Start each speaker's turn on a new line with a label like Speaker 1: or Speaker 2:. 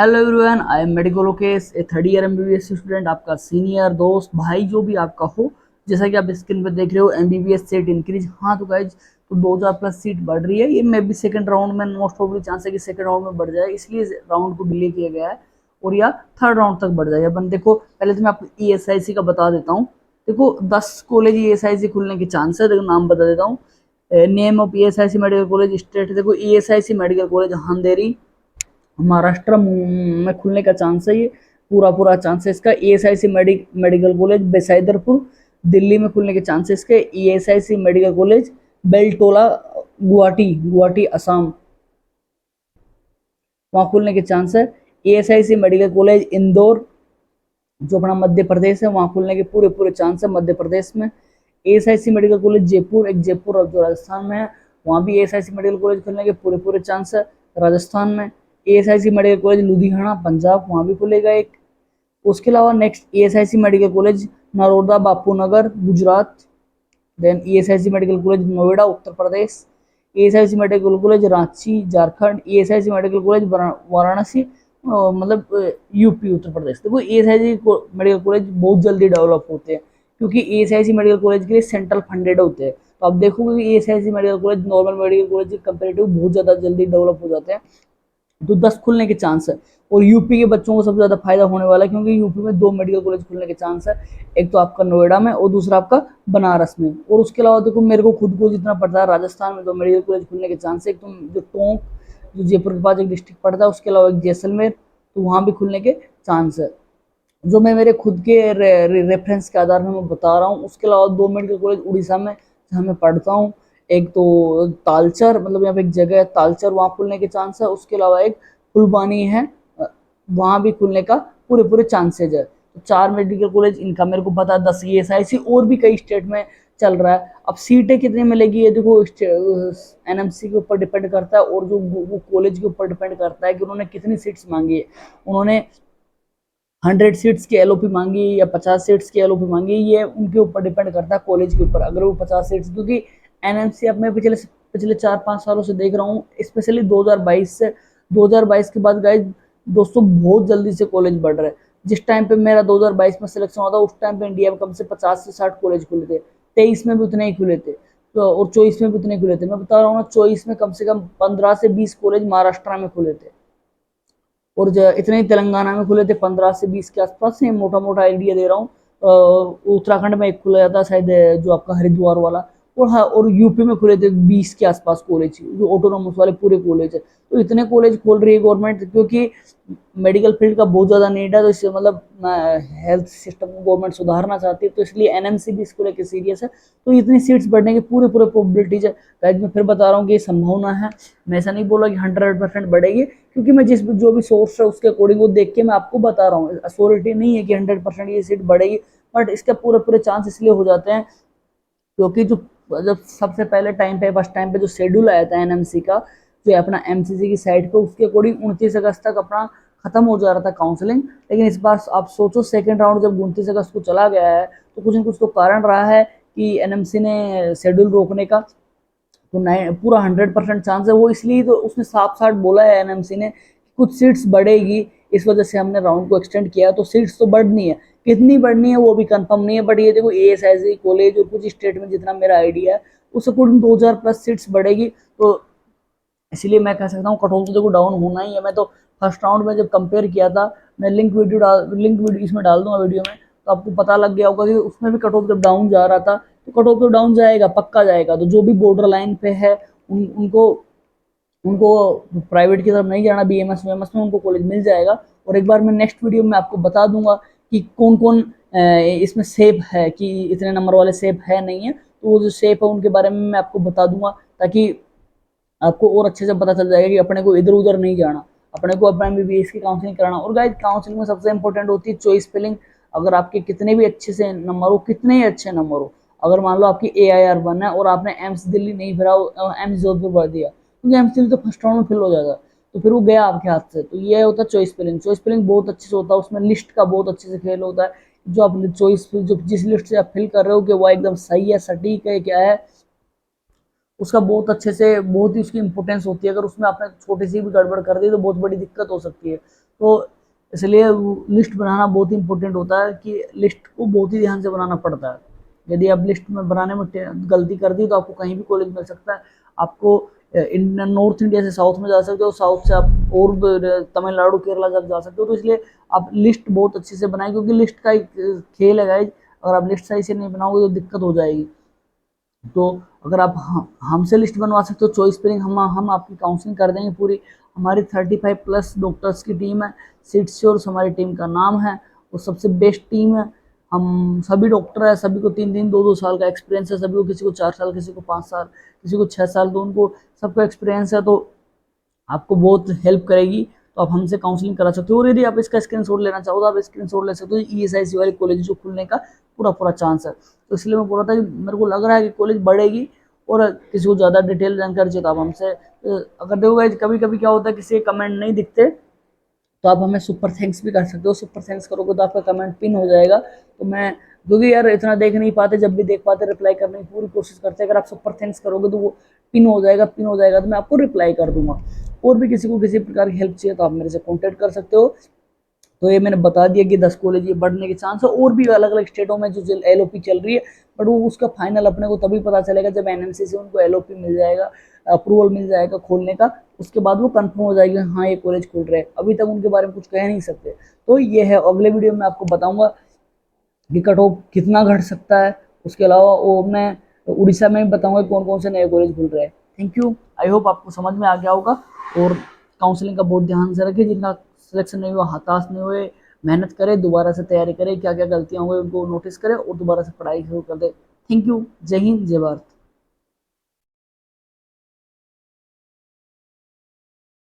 Speaker 1: Hello everyone, I am medical Lokesh, A third year MBBS student, आपका senior दोस्त भाई जो भी आपका हो। जैसा कि आप स्क्रीन पर देख रहे हो, एमबीबीएस सीट इंक्रीज। हाँ तो गाइज, तो 2000 प्लस सीट बढ़ रही है। ये मे भी सेकंड राउंड में मोस्ट प्रोबेबली चांस है कि सेकंड राउंड में बढ़ जाए, इसलिए राउंड को डिले किया गया है और या थर्ड राउंड तक बढ़ जाए। अपन देखो, पहले तो मैं आपको ईएसआईसी का बता देता हूँ। देखो 10 कॉलेज ईएसआईसी खुलने के चांस है। देखो नाम बता देता हूँ। Name of ESIC medical college state, देखो ईएसआईसी मेडिकल कॉलेज अंधेरी महाराष्ट्र में खुलने का चांस है। ये पूरा पूरा चांस है इसका। ईएसआईसी मेडिकल कॉलेज बेसाइदरपुर दिल्ली में खुलने के चांसेस के। ESIC medical college Beltola Guwahati Guwahati Assam, वहां खुलने के चांस है। ईएसआईसी मेडिकल कॉलेज इंदौर जो अपना मध्य प्रदेश है, वहां खुलने के पूरे पूरे चांस है मध्य प्रदेश में। ईएसआईसी मेडिकल कॉलेज जयपुर, एक जयपुर जो राजस्थान में है, वहां भी ईएसआईसी मेडिकल कॉलेज खुलने के पूरे पूरे चांस है राजस्थान में। ESIC medical college Ludhiana Punjab, वहां भी खुलेगा एक। उसके अलावा next ESIC medical college Naroda Bapunagar Gujarat. Then ESIC medical college Noida Uttar Pradesh. ESIC medical college Ranchi Jharkhand. ESIC medical college Varanasi, मतलब यूपी उत्तर प्रदेश। देखो ईएसआईसी मेडिकल कॉलेज बहुत जल्दी डेवलप होते हैं, क्योंकि ईएसआईसी मेडिकल कॉलेज के लिए सेंट्रल फंडेड होते हैं। तो आप देखोगे कि ESIC medical college normal medical college के कंपेरेटिव बहुत ज्यादा जल्दी डेवलप हो जाते हैं। तो 10 खुलने के चांस है। और यूपी के बच्चों को सबसे ज्यादा फायदा होने वाला है, क्योंकि यूपी में 2 मेडिकल कॉलेज खुलने के चांस है। एक तो आपका नोएडा में और दूसरा आपका बनारस में। और उसके अलावा देखो, मेरे को खुद को जितना पड़ता है, राजस्थान में 2 मेडिकल कॉलेज खुलने के चांस है। एक तो जो टोंक जो जयपुर के पास एक डिस्ट्रिक्ट पड़ता है, उसके अलावा एक जैसलमेर, तो वहां भी खुलने के चांस है। जो मैं मेरे खुद के रेफरेंस के आधार में मैं बता रहा हूँ। उसके अलावा 2 मेडिकल कॉलेज उड़ीसा में जहाँ मैं पढ़ता हूँ। एक तो तालचर, मतलब यहाँ पे एक जगह है तालचर, वहाँ खुलने के चांस है। उसके अलावा एक फुलबानी है, वहाँ भी खुलने का पूरे पूरे चांसेज है। तो 4 मेडिकल कॉलेज इनका मेरे को पता है। 10 ईएसआईसी और भी कई स्टेट में चल रहा है। अब सीटें कितनी मिलेगी ये देखो एनएमसी के ऊपर डिपेंड करता है, और जो वो कॉलेज के ऊपर डिपेंड करता है कि उन्होंने कितनी सीट्स मांगी है। उन्होंने 100 सीट्स की एलओपी मांगी या 50 सीट्स की एलओपी मांगी, ये उनके ऊपर डिपेंड करता है कॉलेज के ऊपर। अगर वो 50 सीट्स, क्योंकि एनएमसी अब मैं पिछले पिछले 4-5 सालों से देख रहा हूँ, स्पेशली 2022 से, 2022 के बाद गाइज दोस्तों बहुत जल्दी से कॉलेज बढ़ रहे हैं। जिस टाइम पे मेरा 2022 में सिलेक्शन हुआ था, उस टाइम पे इंडिया में कम से 50 से 60 कॉलेज खुले थे। 23 में भी उतने ही खुले थे, तो और 24 में भी उतने ही खुले थे। मैं बता रहा हूँ ना, 24 में कम से कम 15 से 20 कॉलेज महाराष्ट्र में खुले थे, और इतने ही तेलंगाना में खुले थे 15 से 20 के आसपास से। मोटा मोटा आइडिया दे रहा हूँ। उत्तराखंड में एक खुला जाता शायद, जो आपका हरिद्वार वाला। और हाँ, और यूपी में खुले थे 20 के आसपास कॉलेज, जो ऑटोनोमस वाले पूरे कॉलेज है। तो इतने कॉलेज खोल रही है गवर्नमेंट, क्योंकि मेडिकल फील्ड का बहुत ज्यादा नीड है। तो इससे मतलब हेल्थ सिस्टम को गवर्नमेंट सुधारना चाहती है, तो इसलिए एनएमसी भी इसको लेकर सीरियस है। तो इतनी सीट्स बढ़ने की पूरे पूरे प्रोबेबिलिटीज है। गाइस मैं फिर बता रहा हूँ कि ये संभावना है। मैं ऐसा नहीं बोला कि 100% बढ़ेगी, क्योंकि मैं जिस जो भी सोर्स है उसके अकॉर्डिंग वो देख के मैं आपको बता रहा हूँ। अथॉरिटी नहीं है कि 100% ये सीट बढ़ेगी, बट इसके पूरे पूरे चांस इसलिए हो जाते हैं क्योंकि जो जब सबसे पहले टाइम पे फर्स्ट टाइम पे जो शेड्यूल आया था एनएमसी का, जो अपना एमसीसी की साइट पे, उसके अकॉर्डिंग 29 अगस्त तक अपना खत्म हो जा रहा था काउंसलिंग। लेकिन इस बार आप सोचो, सेकंड राउंड जब 29 अगस्त को चला गया है, तो कुछ न कुछ तो कारण रहा है कि एनएमसी ने शेड्यूल रोकने का। तो पूरा 100% चांस है वो, इसलिए तो उसने साफ साफ बोला है एनएमसी ने, कुछ सीट्स बढ़ेगी, इस वजह से हमने राउंड को एक्सटेंड किया। तो सीट्स तो बढ़नी है, कितनी बढ़नी है वो भी कंफर्म नहीं है। बट ये देखो एएसआईसी कॉलेज और कुछ स्टेट में जितना मेरा आइडिया है, उस अकॉर्डिंग 2000 प्लस सीट्स बढ़ेगी। तो इसलिए मैं कह सकता हूँ कट ऑफ तो देखो डाउन होना ही है। मैं तो फर्स्ट राउंड में जब कंपेयर किया था, मैं लिंक वीडियो इसमें डाल दूंगा वीडियो में, तो आपको पता लग गया होगा कि उसमें भी कट ऑफ जब डाउन जा रहा था, तो कट ऑफ तो डाउन जाएगा, पक्का जाएगा। तो जो भी बॉर्डर लाइन पे है उनको उनको प्राइवेट की तरफ नहीं जाना, बीएमएस वीएमएस में उनको कॉलेज मिल जाएगा। और एक बार मैं नेक्स्ट वीडियो में आपको बता दूंगा कि कौन कौन इसमें सेफ है, कि इतने नंबर वाले सेफ है नहीं है। तो वो जो सेफ है उनके बारे में मैं आपको बता दूंगा, ताकि आपको और अच्छे से पता चल जाएगा कि अपने को इधर उधर नहीं जाना, अपने को अपना एमबीबीएस की काउंसलिंग कराना। और गाइस काउंसलिंग में सबसे इंपॉर्टेंट होती है चॉइस फिलिंग। अगर आपके कितने भी अच्छे से नंबर हो, कितने ही अच्छे नंबर हो, अगर मान लो आपकी AIR 1 है और आपने एम्स दिल्ली नहीं भरा, एम्स जोधपुर भर दिया, क्योंकि एम्स दिल्ली तो फर्स्ट राउंड में फिल हो जाएगा, तो फिर वो गया आपके हाथ से। तो ये होता है चॉइस फिलिंग। चॉइस फिलिंग बहुत अच्छे से होता है, उसमें लिस्ट का बहुत अच्छे से खेल होता है। जो आप चॉइस जो जिस लिस्ट से आप फिल कर रहे हो कि वो एकदम सही है, सटीक है, क्या है, उसका बहुत अच्छे से, बहुत ही उसकी इंपॉर्टेंस होती है। अगर उसमें आपने छोटी सी भी गड़बड़ कर दी तो बहुत बड़ी दिक्कत हो सकती है। तो इसलिए लिस्ट बनाना बहुत ही इंपॉर्टेंट होता है कि लिस्ट को बहुत ही ध्यान से बनाना पड़ता है। यदि आप लिस्ट में बनाने में गलती कर दी तो आपको कहीं भी कॉलेज मिल सकता है। आपको नॉर्थ इंडिया से साउथ में जा सकते हो, साउथ से आप और तमिलनाडु केरला तक जा सकते हो। तो इसलिए आप लिस्ट बहुत अच्छे से बनाएं, क्योंकि लिस्ट का एक खेल है गाइज। अगर आप लिस्ट सही से नहीं बनाओगे तो दिक्कत हो जाएगी। तो अगर आप हमसे लिस्ट बनवा सकते हो, चॉइस फिलिंग हम आपकी काउंसलिंग कर देंगे पूरी। हमारी 35 प्लस डॉक्टर्स की टीम है, सीट श्योर्स हमारी टीम का नाम है, वो सबसे बेस्ट टीम है। हम सभी डॉक्टर है, सभी को 3-3 2-2 साल का एक्सपीरियंस है, सभी को, किसी को 4 साल, किसी को 5 साल, किसी को 6 साल, तो उनको सबको एक्सपीरियंस है। तो आपको बहुत हेल्प करेगी। तो आप हमसे काउंसलिंग करा सकते हो। और यदि आप इसका स्क्रीनशॉट लेना चाहो तो आप स्क्रीनशॉट ले सकते हो। ईएसआईसी वाली कॉलेज जो खुलने का पूरा पूरा चांस है। तो इसलिए मैं बोल रहा था कि मेरे को लग रहा है कि कॉलेज बढ़ेगी। और किसी को ज़्यादा डिटेल जानकारी चाहिए तो आप हमसे अगर देखोगे, कभी कभी क्या होता है किसी के कमेंट नहीं दिखते तो आप हमें सुपर थैंक्स भी कर सकते हो। सुपर थैंक्स करोगे तो आपका कमेंट पिन हो जाएगा। तो मैं, क्योंकि यार इतना देख नहीं पाते, जब भी देख पाते रिप्लाई करने की पूरी कोशिश करते हैं। अगर आप सुपर थैंक्स करोगे तो वो पिन हो जाएगा, पिन हो जाएगा तो मैं आपको रिप्लाई कर दूंगा। और भी किसी को किसी प्रकार की हेल्प चाहिए तो आप मेरे से कॉन्टेक्ट कर सकते हो। तो ये मैंने बता दिया कि 10 कॉलेज ये बढ़ने के चांस है। और भी अलग अलग स्टेटों में जो एलओपी चल रही है, बट वो उसका फाइनल अपने को तभी पता चलेगा जब एनएमसी से उनको एलओपी मिल जाएगा, अप्रूवल मिल जाएगा खोलने का। उसके बाद वो कंफर्म हो जाएगी, हाँ ये कॉलेज खुल रहे हैं। अभी तक उनके बारे में कुछ कह नहीं सकते। तो ये है, अगले वीडियो में आपको बताऊंगा कि कट ऑफ कितना घट सकता है। उसके अलावा वो मैं उड़ीसा में भी बताऊंगा कौन कौन से नए कॉलेज खुल रहे हैं। थैंक यू, आई होप आपको समझ में आ गया होगा। और काउंसलिंग का बहुत ध्यान से रखें, जिनका सिलेक्शन नहीं हुआ हताश नहीं हुए, मेहनत करें, दोबारा से तैयारी करें, क्या क्या गलतियां हुई उनको नोटिस करें और दोबारा से पढ़ाई शुरू कर दे। थैंक यू, जय हिंद, जय भारत।